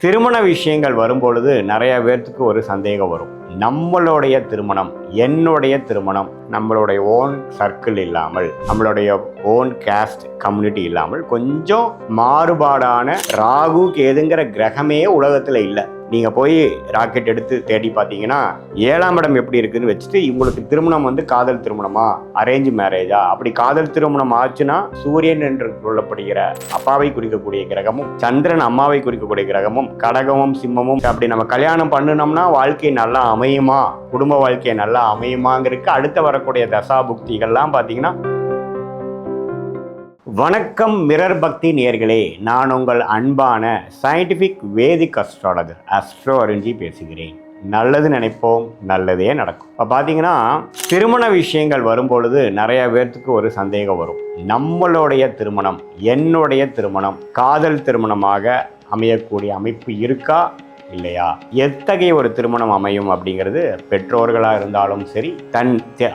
திருமண விஷயங்கள் வரும்பொழுது நிறைய பேர்த்துக்கு ஒரு சந்தேகம் வரும். நம்மளுடைய திருமணம், என்னுடைய திருமணம், நம்மளுடைய ஓன் சர்க்கிள் இல்லாமல், நம்மளுடைய ஓன் கேஸ்ட் கம்யூனிட்டி இல்லாமல் கொஞ்சம் மாறுபாடான ராகு கேதுங்கிற கிரகமே உலகத்தில் இல்லை. நீங்கள் போய் ராக்கெட் எடுத்து தேடி பார்த்தீங்கன்னா 7ஆம் இடம் எப்படி இருக்குதுன்னு வச்சுட்டு உங்களுக்கு திருமணம் காதல் திருமணமா, அரேஞ்ச் மேரேஜா, அப்படி காதல் திருமணம் ஆச்சுன்னா சூரியன் என்று சொல்லப்படுகிற அப்பாவை குறிக்கக்கூடிய கிரகமும், சந்திரன் அம்மாவை குறிக்கக்கூடிய கிரகமும், கடகமும் சிம்மமும், அப்படி நம்ம கல்யாணம் பண்ணினோம்னா வாழ்க்கை நல்லா அமையுமா, குடும்ப வாழ்க்கை நல்லா அமையுமாங்கிறதுக்கு அடுத்த வரக்கூடிய தசா புக்திகள்லாம் பார்த்தீங்கன்னா. வணக்கம் மிரர் பக்தி நேயர்களே, நான் உங்கள் அன்பான சயின்டிஃபிக் வேதிக் அஸ்ட்ராலஜர் அஸ்ட்ரோ அருஞ்சி பேசுகிறேன். நல்லது நினைப்போம், நல்லதே நடக்கும். இப்போ பார்த்தீங்கன்னா திருமண விஷயங்கள் வரும்பொழுது நிறைய பேர்த்துக்கு ஒரு சந்தேகம் வரும். நம்மளுடைய திருமணம், என்னுடைய திருமணம் காதல் திருமணமாக அமையக்கூடிய அமைப்பு இருக்கா இல்லையா, எத்தகைய ஒரு திருமணம் அமையும் அப்படிங்கிறது பெற்றோர்களாக இருந்தாலும் சரி,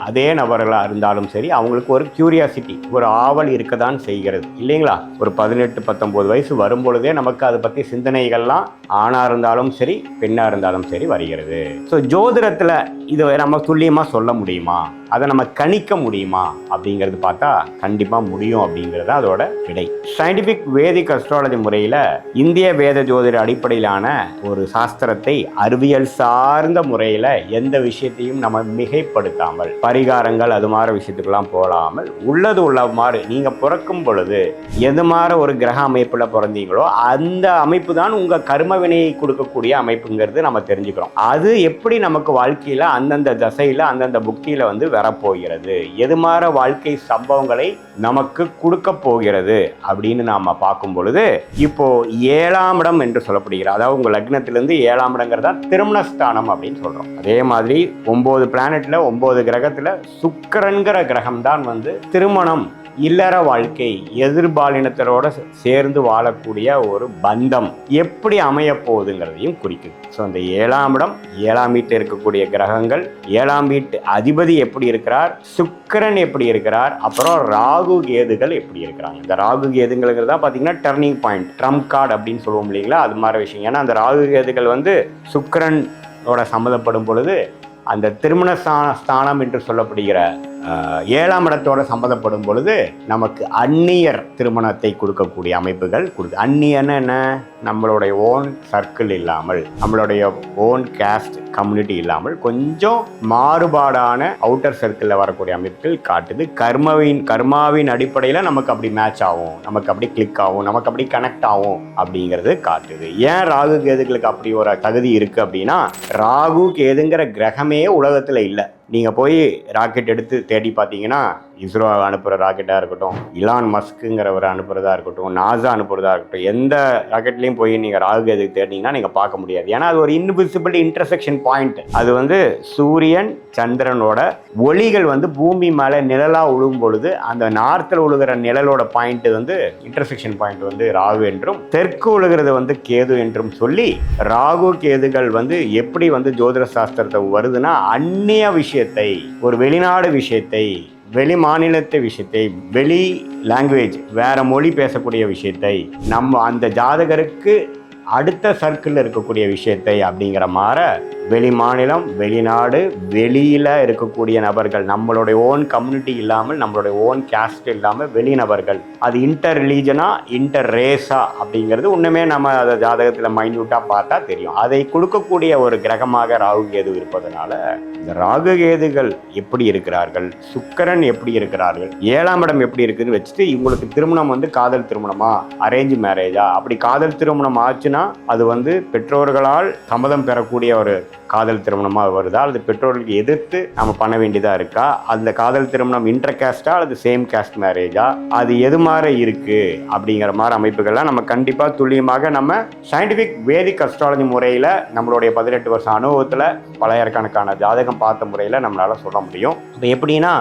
அதே நபர்களாக இருந்தாலும் சரி, அவங்களுக்கு ஒரு கியூரியாசிட்டி, ஒரு ஆவல் இருக்க தான் செய்கிறது இல்லைங்களா. ஒரு 18-19 வயசு வரும்பொழுதே நமக்கு அதை பற்றி சிந்தனைகள்லாம் ஆணாக இருந்தாலும் சரி, பெண்ணாக இருந்தாலும் சரி வருகிறது. ஸோ ஜோதிடத்தில் இதை நம்ம துல்லியமாக சொல்ல முடியுமா, அதை நம்ம கணிக்க முடியுமா அப்படிங்கிறது பார்த்தா கண்டிப்பாக முடியும் அப்படிங்கிறது அதோட விடை. சயின்டிஃபிக் வேதிக் அஸ்ட்ராலஜி முறையில் இந்திய வேத ஜோதிட அடிப்படையிலான ஒரு சாஸ்திரத்தை அறிவியல் சார்ந்த முறையில் எந்த விஷயத்தையும் நம்ம மிகைப்படுத்தாமல், பரிகாரங்கள் அது மாதிரி விஷயத்துக்கெல்லாம் போடாமல், உள்ளது உள்ள மாதிரி நீங்கள் பிறக்கும் பொழுது எது மாதிரி ஒரு கிரக அமைப்பில் பிறந்தீங்களோ அந்த அமைப்பு தான் உங்கள் கர்ம வினையை கொடுக்கக்கூடிய அமைப்புங்கிறது நம்ம தெரிஞ்சுக்கிறோம். அது எப்படி நமக்கு வாழ்க்கையில் அந்தந்த தசையில் அந்தந்த புக்தியில் வரப்போகிறது, எது மாதிரி வாழ்க்கை சம்பவங்களை நமக்கு கொடுக்க போகிறது அப்படின்னு நாம பார்க்கும் பொழுது, இப்போ 7ஆம் இடம் என்று சொல்லப்படுகிறது, அதாவது உங்க லக்னத்திலிருந்து 7ஆம் இடங்கிறதா திருமணஸ்தானம் அப்படின்னு சொல்றோம். அதே மாதிரி 9 பிளானட்ல 9 கிரகத்துல சுக்கிரன்கிற கிரகம் தான் திருமணம், இல்லற வாழ்க்கை, எதிர்பாலினத்தரோட சேர்ந்து வாழக்கூடிய ஒரு பந்தம் எப்படி அமைய போகுதுங்கிறதையும் குறிக்குது. ஸோ அந்த 7ஆம் இடம், 7ஆம் வீட்டில் இருக்கக்கூடிய கிரகங்கள், 7ஆம் வீட்டு அதிபதி எப்படி இருக்கிறார், சுக்கிரன் எப்படி இருக்கிறார், அப்புறம் ராகு கேதுகள் எப்படி இருக்கிறாங்க. இந்த ராகு கேதுங்கிறதா பார்த்தீங்கன்னா டர்னிங் பாயிண்ட், ட்ரம்ப் கார்டு அப்படின்னு சொல்லுவோம் இல்லைங்களா, அது மாதிரி விஷயம். ஏன்னா அந்த ராகு கேதுகள் சுக்கிரனோட சம்மந்தப்படும் பொழுது அந்த திருமண ஸ்தானம் என்று சொல்லப்படுகிற 7ஆம் இடத்தோட சம்மந்தப்படும் பொழுது நமக்கு அந்நியர் திருமணத்தை கொடுக்கக்கூடிய அமைப்புகள் கொடுக்கு. அந்நியன்னு என்ன, நம்மளுடைய ஓன் சர்க்கிள் இல்லாமல், நம்மளுடைய ஓன் கேஸ்ட் கம்யூனிட்டி இல்லாமல் கொஞ்சம் மாறுபாடான அவுட்டர் சர்க்கிளில் வரக்கூடிய அமைப்புகள் காட்டுது. கர்மாவின் அடிப்படையில் நமக்கு அப்படி மேட்ச் ஆகும், நமக்கு அப்படி கிளிக் ஆகும், நமக்கு அப்படி கனெக்ட் ஆகும் அப்படிங்கிறது காட்டுது. ஏன் ராகு கேதுகளுக்கு அப்படி ஒரு தகுதி இருக்குது அப்படின்னா, ராகு கேதுங்கிற கிரகமே உலகத்தில் இல்லை. நீங்கள் போய் ராக்கெட் எடுத்து தேடி பார்த்தீங்கன்னா இஸ்ரோ அனுப்புகிற ராக்கெட்டாக இருக்கட்டும், இலான் மஸ்க்குங்கிறவர் அனுப்புகிறதா இருக்கட்டும், நாசா அனுப்புகிறதா இருக்கட்டும், எந்த ராக்கெட்லேயும் போய் நீங்கள் ராகு கேதுக்கு தேடினீங்கன்னா நீங்கள் பார்க்க முடியாது. ஏன்னா அது ஒரு இன்விசிபிள் இன்டர்செக்ஷன் பாயிண்ட். அது சூரியன் சந்திரனோட ஒளிகள் பூமி மேலே நிழலாக விழுகும் பொழுது அந்த நார்த்தில் விழுகிற நிழலோட பாயிண்ட் இன்டர்செக்ஷன் பாயிண்ட் ராகு என்றும், தெற்கு விழுகிறது கேது என்றும் சொல்லி, ராகு கேதுகள் எப்படி ஜோதிட சாஸ்திரத்தை வருதுன்னா, அந்நிய விஷயத்தை, ஒரு வெளிநாடு விஷயத்தை, வெளி மாநிலத்து விஷயத்தை, வெளி லாங்குவேஜ், வேற மொழி பேசக்கூடிய விஷயத்தை, நம்ம அந்த ஜாதகருக்கு அடுத்த சர்க்கிளில் இருக்கக்கூடிய விஷயத்தை அப்படிங்கிற மாதிரி வெளி மாநிலம், வெளிநாடு, வெளியில் இருக்கக்கூடிய நபர்கள், நம்மளுடைய ஓன் கம்யூனிட்டி இல்லாமல், நம்மளுடைய ஓன் கேஸ்ட் இல்லாமல் வெளி நபர்கள், அது இன்டர் ரிலீஜனா, இன்டர் ரேஸா அப்படிங்கிறது இன்னுமே நம்ம அதை ஜாதகத்தில் மைன்யூட்டாக பார்த்தா தெரியும். அதை கொடுக்கக்கூடிய ஒரு கிரகமாக ராகு கேது இருப்பதனால இந்த ராகு கேதுகள் எப்படி இருக்கிறார்கள், சுக்கிரன் எப்படி இருக்கிறார்கள், 7ஆம் இடம் எப்படி இருக்குதுன்னு வச்சுட்டு உங்களுக்கு திருமணம் காதல் திருமணமா, அரேஞ்ச் மேரேஜா, அப்படி காதல் திருமணம் ஆச்சுன்னா அது பெற்றோர்களால் சம்மதம் பெறக்கூடிய ஒரு காதல் திருமணமாக வருதா, அல்லது பெற்றோர்களுக்கு எதிர்த்து நம்ம பண்ண வேண்டியதாக இருக்கா, அந்த காதல் திருமணம் இன்டர் கேஸ்டா அல்லது சேம் கேஸ்ட் மேரேஜா, அது எது மாதிரி இருக்குது அப்படிங்கிற மாதிரி அமைப்புகள்லாம் நம்ம கண்டிப்பாக துல்லியமாக நம்ம சயின்டிஃபிக் வேதிக் அஸ்ட்ராலஜி முறையில் நம்மளுடைய 18 வருஷம் அனுபவத்தில் பல்லாயிரக்கணக்கான ஜாதகம் பார்த்த முறையில் நம்மளால் சொல்ல முடியும். இப்போ எப்படின்னா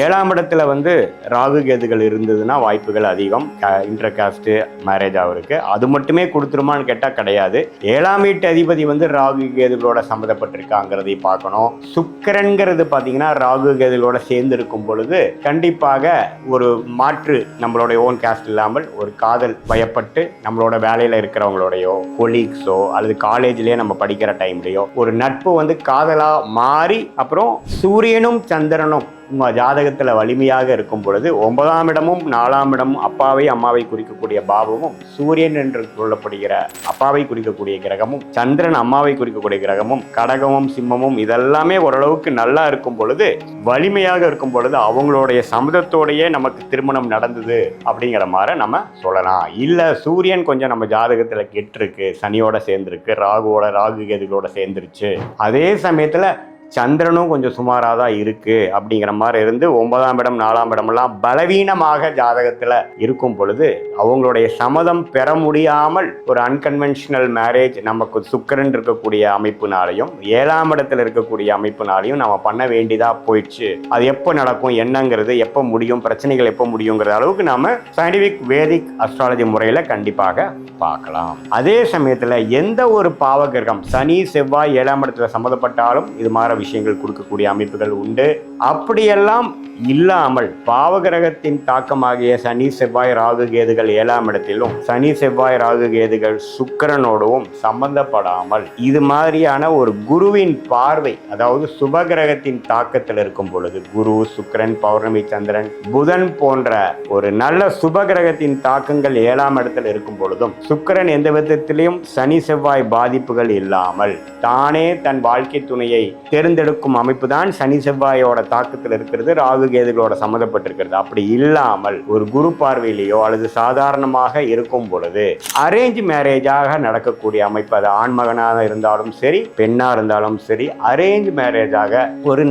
7ஆம் இடத்துல வந்து ராகு கேதுகள் இருந்ததுன்னா வாய்ப்புகள் அதிகம் இன்டர் காஸ்ட் மேரேஜ் ஆகிறதுக்கு. அது மட்டுமே கொடுத்துருமான்னு கேட்டால் கிடையாது. 7ஆம் வீட்டு அதிபதி வந்து ராகு கேதுகளோட சம்மந்தப்பட்டிருக்காங்கிறதை பார்க்கணும். சுக்கிரன்கிறது பார்த்தீங்கன்னா ராகு கேதுகளோட சேர்ந்து இருக்கும் பொழுது கண்டிப்பாக ஒரு மாற்று நம்மளுடைய ஓன் காஸ்ட் இல்லாமல் ஒரு காதல் பயப்பட்டு நம்மளோட வேலையில் இருக்கிறவங்களோடையோ கொலீக்ஸோ அல்லது காலேஜ்லேயே நம்ம படிக்கிற டைம்லையோ ஒரு நட்பு வந்து காதலா மாறி அப்புறம் சூரியனும் சந்திரனும் உங்கள் ஜாதகத்தில் வலிமையாக இருக்கும் பொழுது 9ஆம் இடமும் 4ஆம் இடமும் அப்பாவை அம்மாவை குறிக்கக்கூடிய பாவமும் சூரியன் என்று சொல்லப்படுகிற அப்பாவை குறிக்கக்கூடிய கிரகமும் சந்திரன் அம்மாவை குறிக்கக்கூடிய கிரகமும் கடகமும் சிம்மமும் இதெல்லாமே ஓரளவுக்கு நல்லா இருக்கும் பொழுது வலிமையாக இருக்கும் பொழுது அவங்களுடைய சம்மதத்தோடையே நமக்கு திருமணம் நடந்தது அப்படிங்கிற மாதிரி நம்ம சொல்லலாம். இல்லை சூரியன் கொஞ்சம் நம்ம ஜாதகத்தில் கெட்டிருக்கு, சனியோட சேர்ந்துருக்கு, ராகு கேதுகளோட சேர்ந்துருச்சு, அதே சமயத்தில் சந்திரனும் கொஞ்சம் சுமாராக தான் இருக்குது அப்படிங்கிற மாதிரி இருந்து 9ஆம் இடம் 4ஆம் இடமெல்லாம் பலவீனமாக ஜாதகத்தில் இருக்கும் பொழுது அவங்களுடைய சம்மதம் பெற முடியாமல் ஒரு அன்கன்வென்ஷனல் மேரேஜ் நமக்கு சுக்கிரன் இருக்கக்கூடிய அமைப்புனாலையும் 7ஆம் இடத்துல இருக்கக்கூடிய அமைப்புனாலையும் நம்ம பண்ண வேண்டியதாக போயிடுச்சு. அது எப்போ நடக்கும், என்னங்கிறது எப்போ முடியும், பிரச்சனைகள் எப்போ முடியுங்கிற அளவுக்கு நாம் சயின்டிஃபிக் வேதிக் அஸ்ட்ராலஜி முறையில் கண்டிப்பாக பார்க்கலாம். அதே சமயத்தில் எந்த ஒரு பாவகிரகம் சனி செவ்வாய் 7ஆம் இடத்துல சம்மந்தப்பட்டாலும் இது மாதிரி விஷயங்கள் கொடுக்கக்கூடிய அமைப்புகள் உண்டு. அப்படியெல்லாம் இல்லாமல் பாவகிரகத்தின் தாக்கமாகிய சனி செவ்வாய் ராகு கேதுகள் 7ஆம் இடத்திலும் சனி செவ்வாய் ராகு கேதுகள் சுக்கிரனோடவும் சம்பந்தப்படாமல் இது மாதிரியான ஒரு குருவின் பார்வை, அதாவது சுபகிரகத்தின் தாக்கத்தில் இருக்கும் பொழுது குரு சுக்கிரன் பௌர்ணமி சந்திரன் புதன் போன்ற ஒரு நல்ல சுபகிரகத்தின் தாக்கங்கள் 7ஆம் இடத்தில் இருக்கும் பொழுதும் சுக்கிரன் எந்த விதத்திலையும் சனி செவ்வாய் பாதிப்புகள் இல்லாமல் தானே தன் வாழ்க்கை துணையை தேர்ந்தெடுக்கும் அமைப்பு தான் சனி செவ்வாயோட தாக்கத்தில் இருக்கிறது, ராகு கேதுகளோட சம்மந்தப்பட்டிருக்கிறது. அப்படி இல்லாமல் ஒரு குரு பார்வையிலேயோ அல்லது சாதாரணமாக இருக்கும் பொழுது அரேஞ்ச் மேரேஜாக நடக்கக்கூடிய அமைப்பு, அது ஆண்மகனாக இருந்தாலும் சரி பெண்ணா இருந்தாலும் சரி அரேஞ்ச் மேரேஜாக ஒரு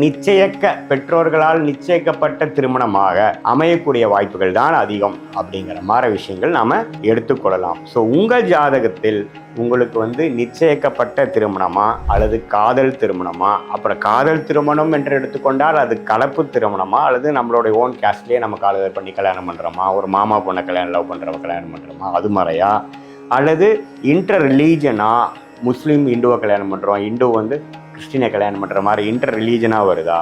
பெற்றோர்களால் நிச்சயிக்கப்பட்ட திருமணமாக அமையக்கூடிய வாய்ப்புகள் தான் அதிகம் அப்படிங்கிற மாதிரி விஷயங்கள் நாம எடுத்துக்கொள்ளலாம். ஸோ உங்கள் ஜாதகத்தில் உங்களுக்கு வந்து நிச்சயிக்கப்பட்ட திருமணமா அல்லது காதல் திருமணமா, அப்புறம் காதல் திருமணம் என்று எடுத்துக்கொண்டால் அது கலப்பு திருமணமா அல்லது நம்மளுடைய ஓன் கேஸ்ட்லேயே நம்ம காதல் பண்ணி கல்யாணம் பண்ணுறோமா, ஒரு மாமா பொண்ணை லவ் பண்ணுறவங்க கல்யாணம் பண்ணுறோமா அது மாதிரியா, அல்லது இன்டர் ரிலீஜனா முஸ்லீம் இந்துவை கல்யாணம் பண்ணுறோம், இந்து வந்து கிறிஸ்டினை கல்யாணம் பண்ணுற மாதிரி இன்டர் ரிலீஜனாக வருதா,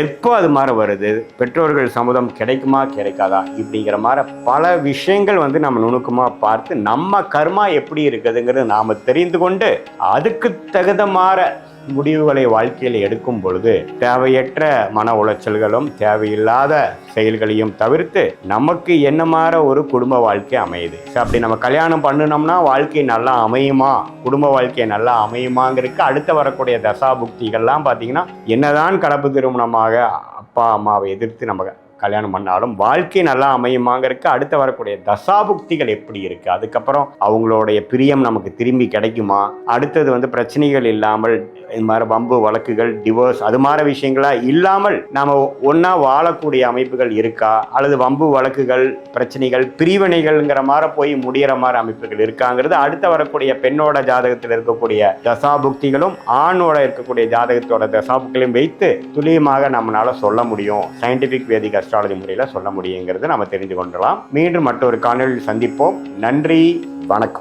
எப்போ அது மாதிரி வருது, பெற்றோர்கள் சம்மதம் கிடைக்குமா கிடைக்காதா, இப்படிங்கிற மாதிரி பல விஷயங்கள் வந்து நம்ம நுணுக்கமாக பார்த்து நம்ம கர்மா எப்படி இருக்குதுங்கிறது நாம் தெரிந்து கொண்டு அதுக்கு தகுந்த மாதிரி முடிவுகளை வாழ்க்கையில் எடுக்கும் பொழுது தேவையற்ற மன உளைச்சல்களும் தேவையில்லாத செயல்களையும் தவிர்த்து நமக்கு என்ன மாதிரி ஒரு குடும்ப வாழ்க்கை அமையுது. அப்படி நம்ம கல்யாணம் பண்ணினோம்னா வாழ்க்கை நல்லா அமையுமா, குடும்ப வாழ்க்கை நல்லா அமையுமாங்கிறதுக்கு அடுத்து வரக்கூடிய தசாபுக்திகள்லாம் பார்த்தீங்கன்னா என்னதான் கலப்பு திருமணமாக அப்பா அம்மாவை எதிர்த்து நம்ம கல்யாணம் பண்ணாலும் வாழ்க்கை நல்லா அமையுமாங்கிறதுக்கு அடுத்து வரக்கூடிய தசாபுக்திகள் எப்படி இருக்குது, அதுக்கப்புறம் அவங்களுடைய பிரியம் நமக்கு திரும்பி கிடைக்குமா, அடுத்தது வந்து பிரச்சனைகள் இல்லாமல் இது மாதிரி வம்பு வழக்குகள் டிவோர்ஸ் அது மாதிரி விஷயங்களா இல்லாமல் நாம் ஒன்றா வாழக்கூடிய அமைப்புகள் இருக்கா, அல்லது வம்பு வழக்குகள் பிரச்சனைகள் பிரிவினைகள்ங்கிற மாதிரி போய் முடிகிற மாதிரி அமைப்புகள் இருக்காங்கிறது அடுத்து வரக்கூடிய பெண்ணோட ஜாதகத்தில் இருக்கக்கூடிய தசாபுக்திகளும் ஆணோட இருக்கக்கூடிய ஜாதகத்தோட தசாபுக்திகளையும் வைத்து துல்லியமாக நம்மளால சொல்ல முடியும், சயின்டிஃபிக் வேதிக் அஸ்ட்ராலஜி முறையில் சொல்ல முடியுங்கிறது நம்ம தெரிந்து கொள்ளலாம். மீண்டும் மற்றொரு காணொலியில் சந்திப்போம். நன்றி, வணக்கம்.